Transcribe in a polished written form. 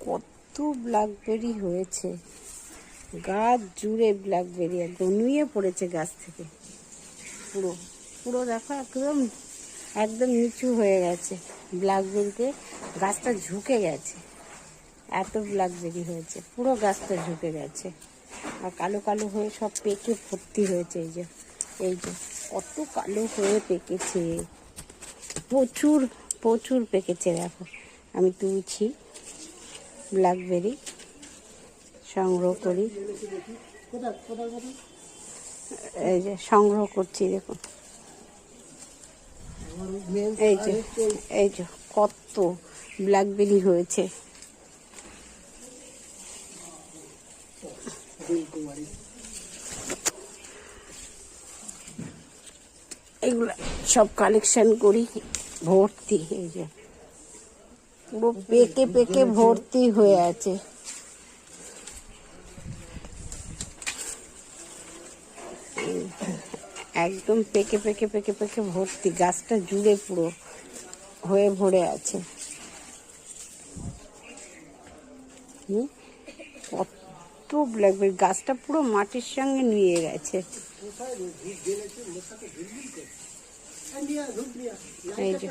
কত ব্ল্যাকবেরি হয়েছে, গাছ জুড়ে ব্ল্যাকবেরি, একদম নুয়ে পড়েছে গাছ থেকে। পুরো পুরো দেখো একদম একদম নিচু হয়ে গেছে ব্ল্যাকবেরিতে, গাছটা ঝুঁকে গেছে, এত ব্ল্যাকবেরি হয়েছে, পুরো গাছটা ঝুঁকে গেছে। আর কালো কালো হয়ে সব পেকে ভর্তি হয়েছে। এই যে কত কালো হয়ে পেকেছে, প্রচুর প্রচুর পেকেছে। দেখো আমি তুলছি ব্ল্যাকবেরি, সংগ্রহ করি, এই যে সংগ্রহ করছি। দেখুন এই যে কত ব্ল্যাকবেরি হয়েছে। এগুলো সব কালেকশন করি, ভর্তি। এই যে পুরো পেকে পেকে ভর্তি হয়ে আছে। একদম পেকে পেকে পেকে পেকে ভর্তি, গাছটা জুড়ে পুরো হয়ে ভরে আছে। কত ব্ল্যাকবেরি, গাছটা পুরো মাটির সঙ্গে নিয়ে গেছে। এই যে